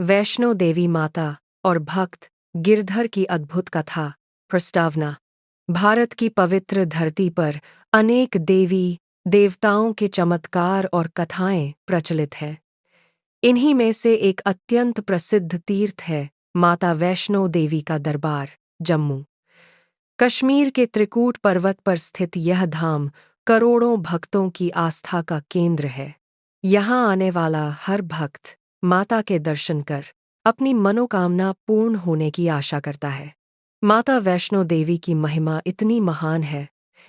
वैष्णो देवी माता और भक्त गिरधर की अद्भुत कथा। प्रस्तावना। भारत की पवित्र धरती पर अनेक देवी देवताओं के चमत्कार और कथाएं प्रचलित हैं। इन्हीं में से एक अत्यंत प्रसिद्ध तीर्थ है माता वैष्णो देवी का दरबार, जम्मू कश्मीर के त्रिकूट पर्वत पर स्थित यह धाम करोड़ों भक्तों की आस्था का केंद्र है। यहाँ आने वाला हर भक्त माता के दर्शन कर अपनी मनोकामना पूर्ण होने की आशा करता है। माता वैष्णो देवी की महिमा इतनी महान है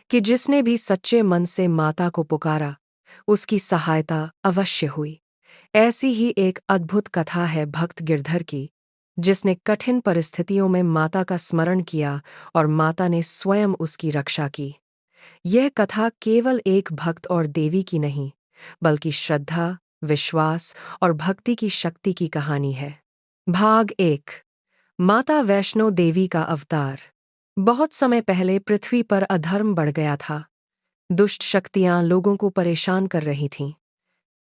कि जिसने भी सच्चे मन से माता को पुकारा, उसकी सहायता अवश्य हुई। ऐसी ही एक अद्भुत कथा है भक्त गिरधर की, जिसने कठिन परिस्थितियों में माता का स्मरण किया और माता ने स्वयं उसकी रक्षा की। यह कथा केवल एक भक्त और देवी की नहीं, बल्कि श्रद्धा, विश्वास और भक्ति की शक्ति की कहानी है। भाग 1। माता वैष्णो देवी का अवतार। बहुत समय पहले पृथ्वी पर अधर्म बढ़ गया था। दुष्ट शक्तियां लोगों को परेशान कर रही थीं।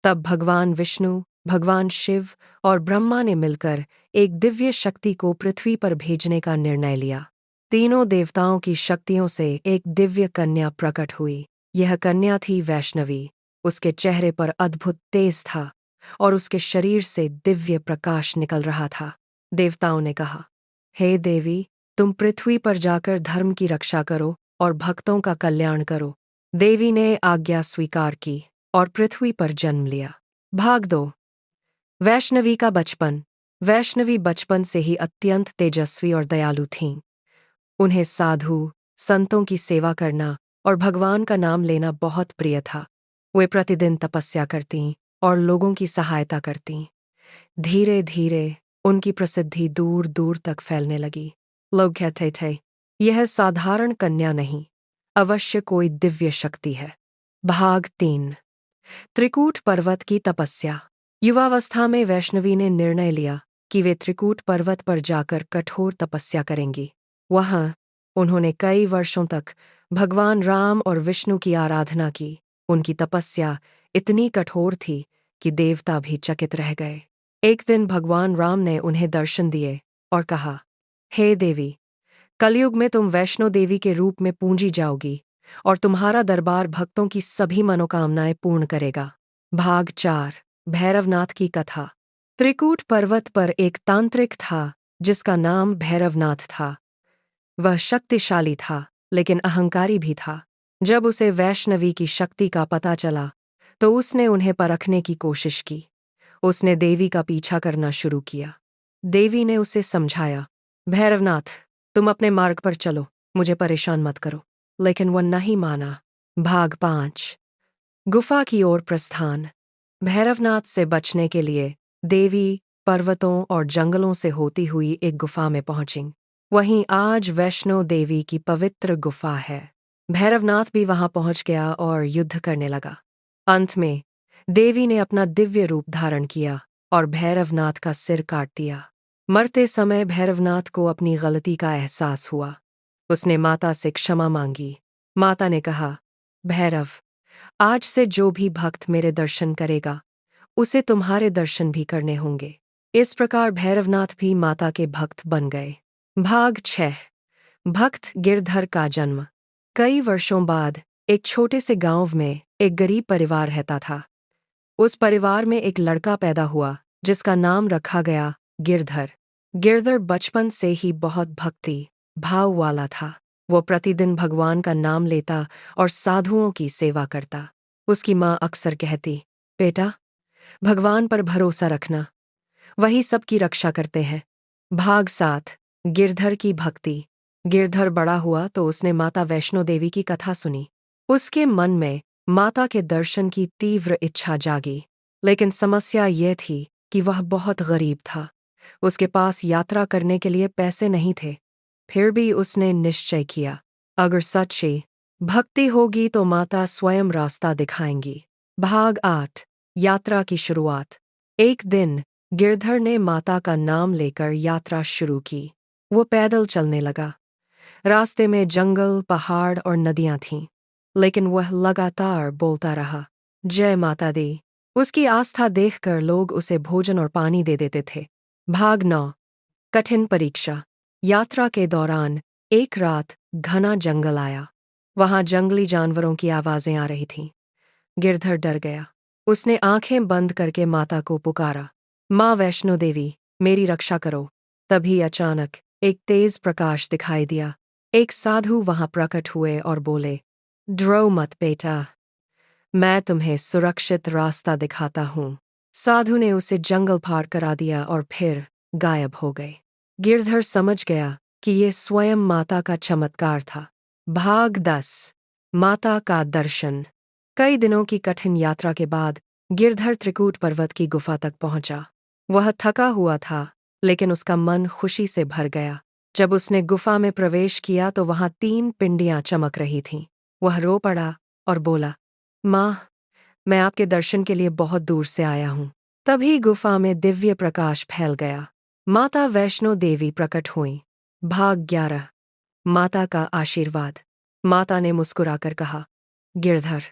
तब भगवान विष्णु, भगवान शिव और ब्रह्मा ने मिलकर एक दिव्य शक्ति को पृथ्वी पर भेजने का निर्णय लिया। तीनों देवताओं की शक्तियों से एक दिव्य कन्या प्रकट हुई। यह कन्या थी वैष्णवी। उसके चेहरे पर अद्भुत तेज था और उसके शरीर से दिव्य प्रकाश निकल रहा था। देवताओं ने कहा, हे देवी, तुम पृथ्वी पर जाकर धर्म की रक्षा करो और भक्तों का कल्याण करो। देवी ने आज्ञा स्वीकार की और पृथ्वी पर जन्म लिया। भाग 2। वैष्णवी का बचपन। वैष्णवी बचपन से ही अत्यंत तेजस्वी और दयालु थीं। उन्हें साधु, संतों की सेवा करना और भगवान का नाम लेना बहुत प्रिय था। वे प्रतिदिन तपस्या करतीं और लोगों की सहायता करतीं। धीरे धीरे उनकी प्रसिद्धि दूर दूर तक फैलने लगी। लोग कहते थे, यह साधारण कन्या नहीं, अवश्य कोई दिव्य शक्ति है। भाग 3। त्रिकूट पर्वत की तपस्या। युवावस्था में वैष्णवी ने निर्णय लिया कि वे त्रिकूट पर्वत पर जाकर कठोर तपस्या करेंगी। वहां उन्होंने कई वर्षों तक भगवान राम और विष्णु की आराधना की। उनकी तपस्या इतनी कठोर थी कि देवता भी चकित रह गए। एक दिन भगवान राम ने उन्हें दर्शन दिए और कहा, हे देवी, कलयुग में तुम वैष्णो देवी के रूप में पूजी जाओगी और तुम्हारा दरबार भक्तों की सभी मनोकामनाएं पूर्ण करेगा। भाग 4। भैरवनाथ की कथा। त्रिकूट पर्वत पर एक तांत्रिक था जिसका नाम भैरवनाथ था। वह शक्तिशाली था, लेकिन अहंकारी भी था। जब उसे वैष्णवी की शक्ति का पता चला, तो उसने उन्हें परखने की कोशिश की। उसने देवी का पीछा करना शुरू किया। देवी ने उसे समझाया, भैरवनाथ, तुम अपने मार्ग पर चलो, मुझे परेशान मत करो। लेकिन वह नहीं माना। भाग 5। गुफा की ओर प्रस्थान। भैरवनाथ से बचने के लिए देवी पर्वतों और जंगलों से होती हुई एक गुफा में पहुंचीं। वहीं आज वैष्णो देवी की पवित्र गुफा है। भैरवनाथ भी वहां पहुंच गया और युद्ध करने लगा। अंत में देवी ने अपना दिव्य रूप धारण किया और भैरवनाथ का सिर काट दिया। मरते समय भैरवनाथ को अपनी गलती का एहसास हुआ। उसने माता से क्षमा मांगी। माता ने कहा, भैरव, आज से जो भी भक्त मेरे दर्शन करेगा, उसे तुम्हारे दर्शन भी करने होंगे। इस प्रकार भैरवनाथ भी माता के भक्त बन गए। भाग 6। भक्त गिरधर का जन्म। कई वर्षों बाद एक छोटे से गांव में एक गरीब परिवार रहता था। उस परिवार में एक लड़का पैदा हुआ जिसका नाम रखा गया गिरधर। गिरधर बचपन से ही बहुत भक्ति भाव वाला था। वो प्रतिदिन भगवान का नाम लेता और साधुओं की सेवा करता। उसकी माँ अक्सर कहती, बेटा, भगवान पर भरोसा रखना, वही सबकी रक्षा करते हैं। भाग 7। गिरधर की भक्ति। गिरधर बड़ा हुआ तो उसने माता वैष्णो देवी की कथा सुनी। उसके मन में माता के दर्शन की तीव्र इच्छा जागी। लेकिन समस्या यह थी कि वह बहुत गरीब था। उसके पास यात्रा करने के लिए पैसे नहीं थे। फिर भी उसने निश्चय किया, अगर सच्ची भक्ति होगी तो माता स्वयं रास्ता दिखाएंगी। भाग 8। यात्रा की शुरुआत। एक दिन गिरधर ने माता का नाम लेकर यात्रा शुरू की। वो पैदल चलने लगा। रास्ते में जंगल, पहाड़ और नदियां थीं, लेकिन वह लगातार बोलता रहा, जय माता दी। उसकी आस्था देखकर लोग उसे भोजन और पानी दे देते थे। भाग 9। कठिन परीक्षा। यात्रा के दौरान एक रात घना जंगल आया। वहां जंगली जानवरों की आवाजें आ रही थीं। गिरधर डर गया। उसने आंखें बंद करके माता को पुकारा, माँ वैष्णो देवी, मेरी रक्षा करो। तभी अचानक एक तेज प्रकाश दिखाई दिया। एक साधु वहां प्रकट हुए और बोले, डरो मत बेटा, मैं तुम्हें सुरक्षित रास्ता दिखाता हूँ। साधु ने उसे जंगल पार करा दिया और फिर गायब हो गए। गिरधर समझ गया कि ये स्वयं माता का चमत्कार था। भाग 10। माता का दर्शन। कई दिनों की कठिन यात्रा के बाद गिरधर त्रिकूट पर्वत की गुफा तक पहुंचा। वह थका हुआ था, लेकिन उसका मन खुशी से भर गया। जब उसने गुफा में प्रवेश किया तो वहां 3 पिंडियां चमक रही थीं। वह रो पड़ा और बोला, माँ, मैं आपके दर्शन के लिए बहुत दूर से आया हूँ। तभी गुफा में दिव्य प्रकाश फैल गया। माता वैष्णो देवी प्रकट हुईं। भाग 11। माता का आशीर्वाद। माता ने मुस्कुराकर कहा, गिरधर,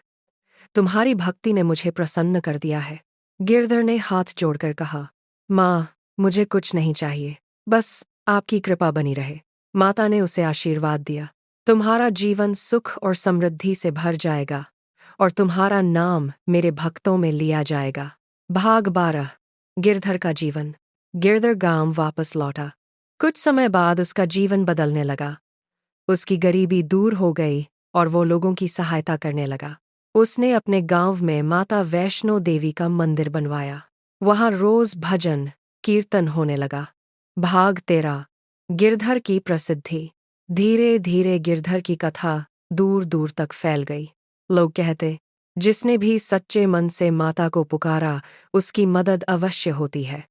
तुम्हारी भक्ति ने मुझे प्रसन्न कर दिया है। गिरधर ने हाथ जोड़कर कहा, माँ, मुझे कुछ नहीं चाहिए, बस आपकी कृपा बनी रहे। माता ने उसे आशीर्वाद दिया, तुम्हारा जीवन सुख और समृद्धि से भर जाएगा और तुम्हारा नाम मेरे भक्तों में लिया जाएगा। भाग 12। गिरधर का जीवन। गिरधर गांव वापस लौटा। कुछ समय बाद उसका जीवन बदलने लगा। उसकी गरीबी दूर हो गई और वो लोगों की सहायता करने लगा। उसने अपने गांव में माता वैष्णो देवी का मंदिर बनवाया। वहां रोज भजन कीर्तन होने लगा। भाग 13। गिरधर की प्रसिद्धि। धीरे धीरे गिरधर की कथा दूर दूर तक फैल गई। लोग कहते, जिसने भी सच्चे मन से माता को पुकारा, उसकी मदद अवश्य होती है।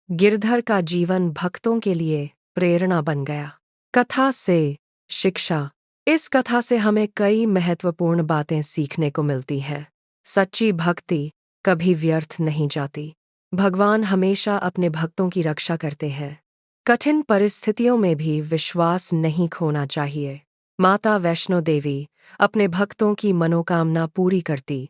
गिरधर का जीवन भक्तों के लिए प्रेरणा बन गया। कथा से शिक्षा। इस कथा से हमें कई महत्वपूर्ण बातें सीखने को मिलती हैं। सच्ची भक्ति कभी व्यर्थ नहीं जाती। भगवान हमेशा अपने भक्तों की रक्षा करते हैं। कठिन परिस्थितियों में भी विश्वास नहीं खोना चाहिए। माता वैष्णो देवी अपने भक्तों की मनोकामना पूरी करती